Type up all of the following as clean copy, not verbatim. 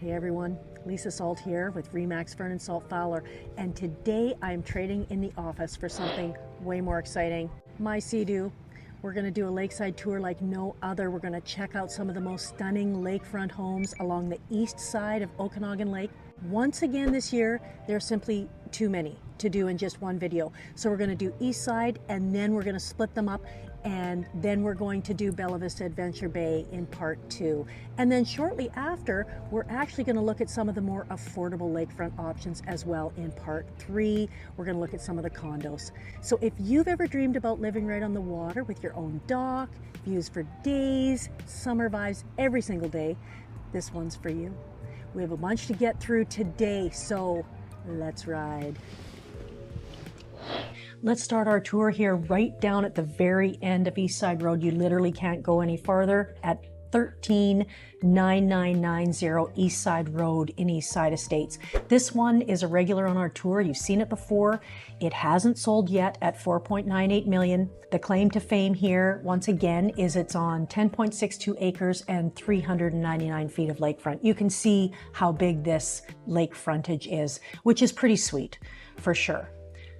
Hey everyone, Lisa Salt here with Remax Vernon Salt Fowler, and today I'm trading in the office for something way more exciting. My Sea-Doo. We're going to do a lakeside tour like no other. We're going to check out some of the most stunning lakefront homes along the east side of Okanagan Lake. Once again this year, there's simply too many to do in just one video. So we're going to do east side, and then we're going to split them up, and then we're going to do Bella Vista Adventure Bay in part 2. And then shortly after, we're actually going to look at some of the more affordable lakefront options as well in part 3. We're going to look at some of the condos. So if you've ever dreamed about living right on the water with your own dock, views for days, summer vibes every single day, this one's for you. We have a bunch to get through today, so let's ride. Let's start our tour here right down at the very end of Eastside Road. You literally can't go any farther at 139990 Eastside Road in Eastside Estates. This one is a regular on our tour. You've seen it before. It hasn't sold yet at 4.98 million. The claim to fame here, once again, is it's on 10.62 acres and 399 feet of lakefront. You can see how big this lake frontage is, which is pretty sweet for sure.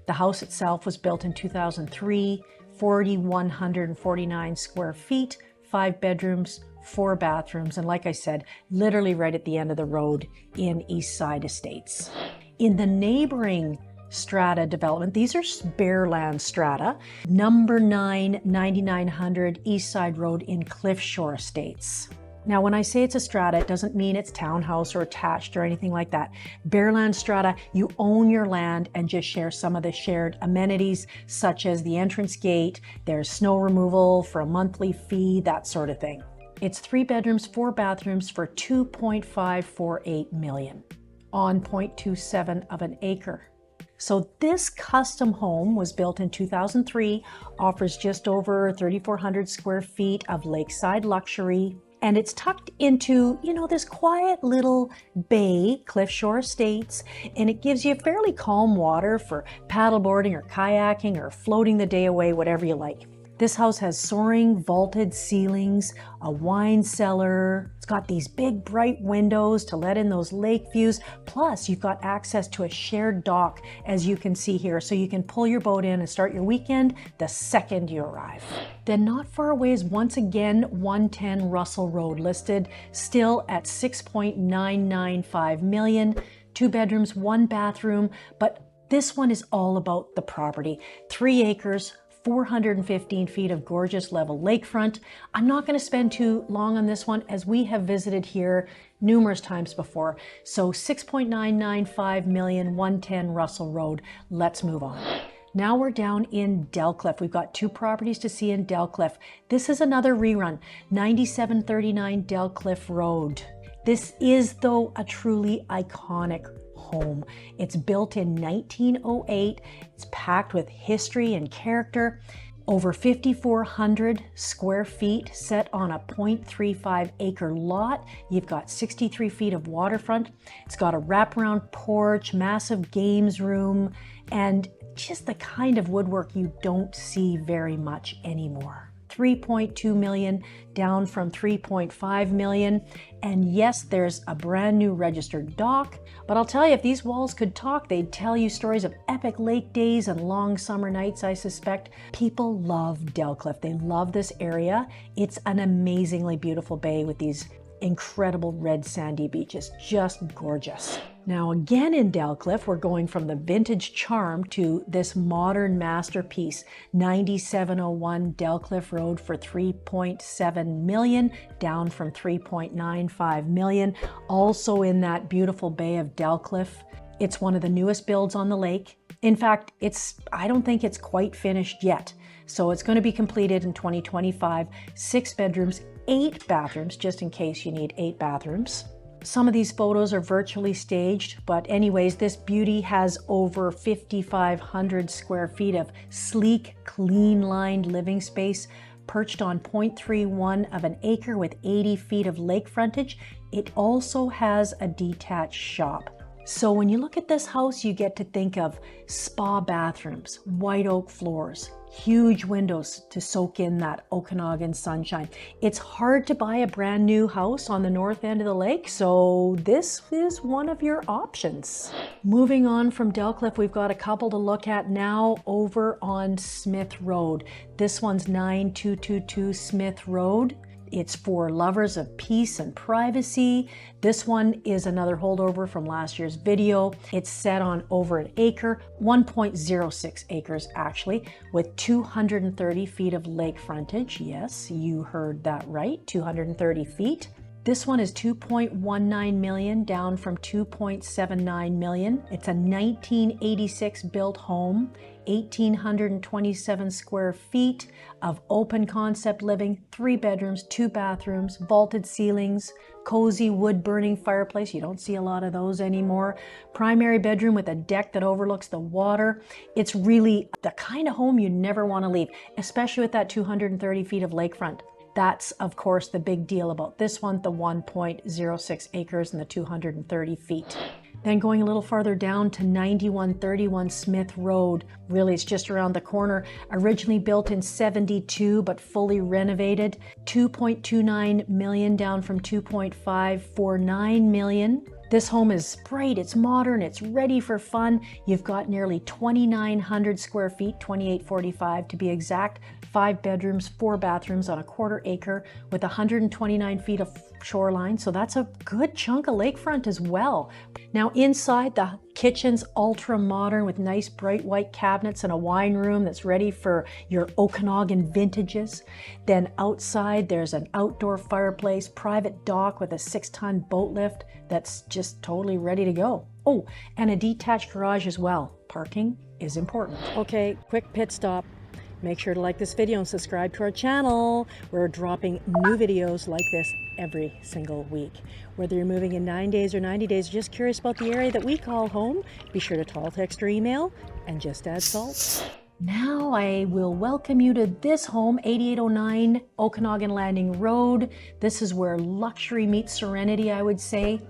The house itself was built in 2003, 4,149 square feet, 5 bedrooms, 4 bathrooms, and like I said, literally right at the end of the road in Eastside Estates. In the neighboring strata development, these are bare land strata, number 9, 9900 Eastside Road in Cliffshore Estates. Now, when I say it's a strata, it doesn't mean it's townhouse or attached or anything like that. Bare land strata, you own your land and just share some of the shared amenities, such as the entrance gate, there's snow removal for a monthly fee, that sort of thing. It's 3 bedrooms, 4 bathrooms for 2.548 million on 0.27 of an acre. So this custom home was built in 2003, offers just over 3,400 square feet of lakeside luxury, and it's tucked into, this quiet little bay, Cliffshore Estates, and it gives you fairly calm water for paddleboarding or kayaking or floating the day away, whatever you like. This house has soaring vaulted ceilings, a wine cellar. It's got these big bright windows to let in those lake views. Plus, you've got access to a shared dock, as you can see here, so you can pull your boat in and start your weekend the second you arrive. Then not far away is once again 110 Russell Road, listed still at 6.995 million, 2 bedrooms, 1 bathroom, but this one is all about the property. 3 acres, 415 feet of gorgeous level lakefront. I'm not going to spend too long on this one, as we have visited here numerous times before. So 6.995 million, 110 Russell Road. Let's move on. Now we're down in Delcliffe. We've got 2 properties to see in Delcliffe. This is another rerun, 9739 Delcliffe Road. This is, though, a truly iconic home. It's built in 1908. It's packed with history and character. Over 5,400 square feet, set on a 0.35 acre lot. You've got 63 feet of waterfront. It's got a wraparound porch, massive games room, and just the kind of woodwork you don't see very much anymore. 3.2 million, down from 3.5 million. And yes, there's a brand new registered dock, but I'll tell you, if these walls could talk, they'd tell you stories of epic lake days and long summer nights, I suspect. People love Delcliffe. They love this area. It's an amazingly beautiful bay with these incredible red sandy beaches, just gorgeous. Now again in Delcliffe, we're going from the vintage charm to this modern masterpiece, 9701 Delcliffe Road for 3.7 million, down from 3.95 million. Also in that beautiful bay of Delcliffe. It's one of the newest builds on the lake. In fact, I don't think it's quite finished yet. So it's going to be completed in 2025, 6 bedrooms, 8 bathrooms, just in case you need 8 bathrooms. Some of these photos are virtually staged, but anyways, this beauty has over 5,500 square feet of sleek, clean-lined living space, perched on 0.31 of an acre with 80 feet of lake frontage. It also has a detached shop. So when you look at this house, you get to think of spa bathrooms, white oak floors, huge windows to soak in that Okanagan sunshine. It's hard to buy a brand new house on the north end of the lake, so this is one of your options. Moving on from Delcliffe, we've got a couple to look at now over on Smith Road. This one's 9222 Smith Road. It's for lovers of peace and privacy. This one is another holdover from last year's video. It's set on over an acre, 1.06 acres actually, with 230 feet of lake frontage. Yes, you heard that right, 230 feet. This one is 2.19 million, down from 2.79 million. It's a 1986 built home, 1,827 square feet of open concept living, 3 bedrooms, 2 bathrooms, vaulted ceilings, cozy wood burning fireplace. You don't see a lot of those anymore. Primary bedroom with a deck that overlooks the water. It's really the kind of home you never want to leave, especially with that 230 feet of lakefront. That's, of course, the big deal about this one, the 1.06 acres and the 230 feet. Then going a little farther down to 9131 Smith Road. Really, it's just around the corner. Originally built in 72, but fully renovated. 2.29 million, down from 2.549 million. This home is bright, it's modern, it's ready for fun. You've got nearly 2,900 square feet, 2,845 to be exact. 5 bedrooms, 4 bathrooms on a quarter acre with 129 feet of shoreline. So that's a good chunk of lakefront as well. Now inside, the kitchen's ultra modern with nice bright white cabinets and a wine room that's ready for your Okanagan vintages. Then outside, there's an outdoor fireplace, private dock with a 6-ton boat lift that's just totally ready to go. Oh, and a detached garage as well. Parking is important. Okay, quick pit stop. Make sure to like this video and subscribe to our channel. We're dropping new videos like this every single week. Whether you're moving in 9 days or 90 days, just curious about the area that we call home, be sure to call, text, or email, and just add salt. Now I will welcome you to this home, 8809 Okanagan Landing Road. This is where luxury meets serenity, I would say.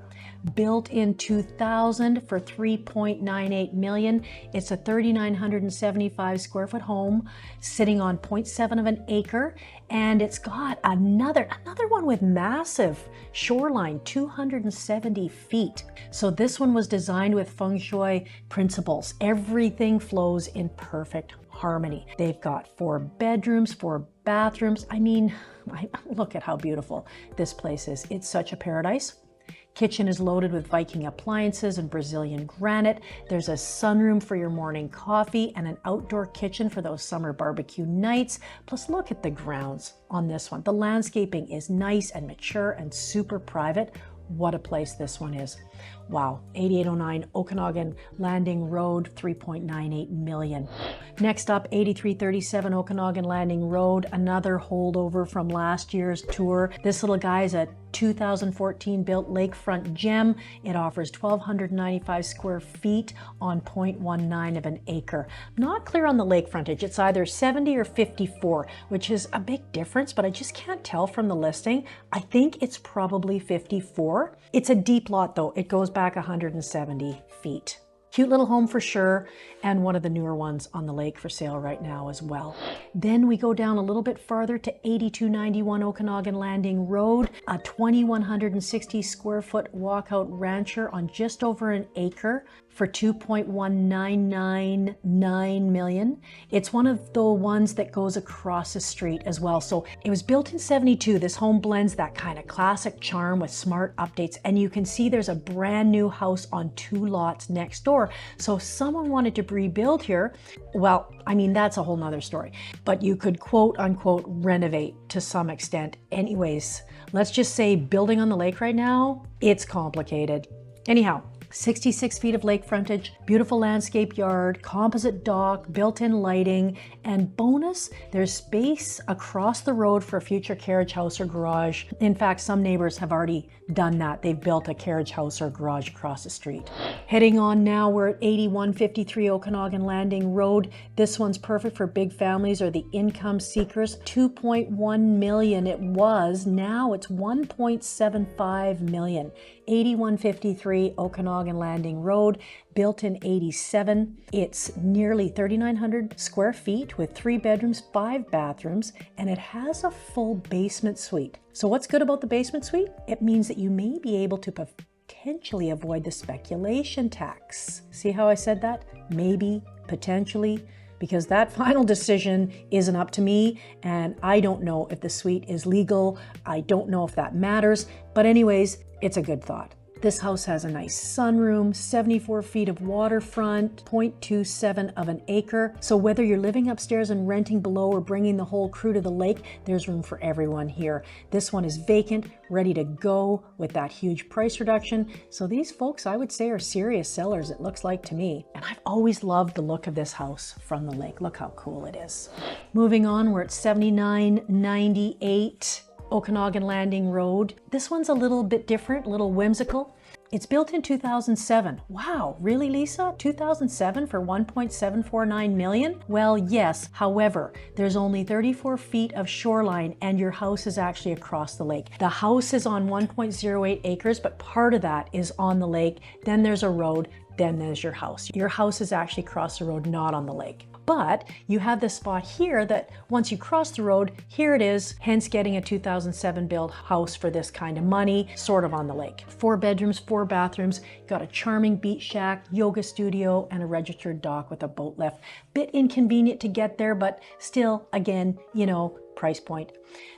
Built in 2000 for 3.98 million. It's a 3,975 square foot home sitting on 0.7 of an acre, and it's got another one with massive shoreline, 270 feet. So this one was designed with feng shui principles. Everything flows in perfect harmony. They've got 4 bedrooms, 4 bathrooms. I mean, look at how beautiful this place is. It's such a paradise. Kitchen is loaded with Viking appliances and Brazilian granite. There's a sunroom for your morning coffee and an outdoor kitchen for those summer barbecue nights. Plus, look at the grounds on this one. The landscaping is nice and mature and super private. What a place this one is. Wow, 8809 Okanagan Landing Road, 3.98 million. Next up, 8337 Okanagan Landing Road, another holdover from last year's tour. This little guy is a 2014 built lakefront gem. It offers 1,295 square feet on 0.19 of an acre. Not clear on the lake frontage. It's either 70 or 54, which is a big difference, but I just can't tell from the listing. I think it's probably 54. It's a deep lot though. It goes back 170 feet. Cute little home for sure, and one of the newer ones on the lake for sale right now as well. Then we go down a little bit farther to 8291 Okanagan Landing Road, a 2,160 square foot walkout rancher on just over an acre for 2.1999 million. It's one of the ones that goes across the street as well. So it was built in 72. This home blends that kind of classic charm with smart updates, and you can see there's a brand new house on 2 lots next door. So if someone wanted to rebuild here, well, I mean, that's a whole nother story, but you could quote unquote renovate to some extent. Anyways, let's just say building on the lake right now, it's complicated. Anyhow, 66 feet of lake frontage, beautiful landscape yard, composite dock, built-in lighting, and bonus, there's space across the road for a future carriage house or garage. In fact, some neighbors have already done that. They've built a carriage house or garage across the street. Heading on now, we're at 8153 Okanagan Landing Road. This one's perfect for big families or the income seekers. 2.1 million it was, now it's 1.75 million. 8153 Okanagan Okanagan Landing Road, built in '87. It's nearly 3,900 square feet with 3 bedrooms, 5 bathrooms, and it has a full basement suite. So what's good about the basement suite? It means that you may be able to potentially avoid the speculation tax. See how I said that? Maybe, potentially, because that final decision isn't up to me, and I don't know if the suite is legal. I don't know if that matters, but anyways, it's a good thought. This house has a nice sunroom, 74 feet of waterfront, 0.27 of an acre. So whether you're living upstairs and renting below or bringing the whole crew to the lake, there's room for everyone here. This one is vacant, ready to go with that huge price reduction. So these folks, I would say, are serious sellers, it looks like to me. And I've always loved the look of this house from the lake. Look how cool it is. Moving on, we're at 7998 Okanagan Landing Road. This one's a little bit different, a little whimsical. It's built in 2007. Wow, really, Lisa? 2007 for $1.749 million? Well, yes. However, there's only 34 feet of shoreline and your house is actually across the lake. The house is on 1.08 acres, but part of that is on the lake. Then there's a road, then there's your house. Your house is actually across the road, not on the lake. But you have this spot here that once you cross the road, here it is, hence getting a 2007 built house for this kind of money, sort of on the lake. 4 bedrooms, 4 bathrooms, got a charming beach shack, yoga studio, and a registered dock with a boat lift. Bit inconvenient to get there, but still, again, you know, price point.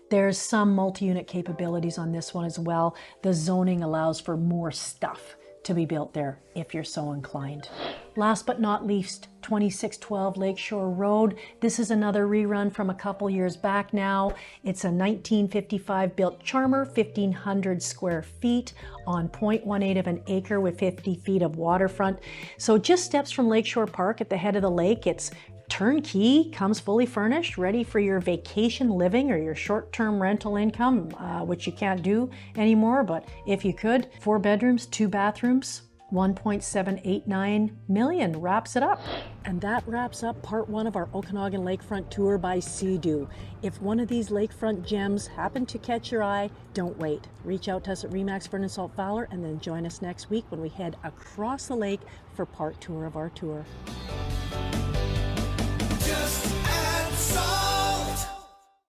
There's some multi-unit capabilities on this one as well. The zoning allows for more stuff to be built there if you're so inclined. Last but not least, 2612 Lakeshore Road. This is another rerun from a couple years back now. It's a 1955 built charmer, 1,500 square feet on 0.18 of an acre with 50 feet of waterfront. So just steps from Lakeshore Park at the head of the lake. It's turnkey, comes fully furnished, ready for your vacation living or your short-term rental income, which you can't do anymore, but if you could. 4 bedrooms, 2 bathrooms, 1.789 million wraps it up. And that wraps up part 1 of our Okanagan Lakefront tour by Sea-Doo. If one of these lakefront gems happen to catch your eye, don't wait. Reach out to us at RE/MAX Vernon Salt Fowler and then join us next week when we head across the lake for part 2 of our tour.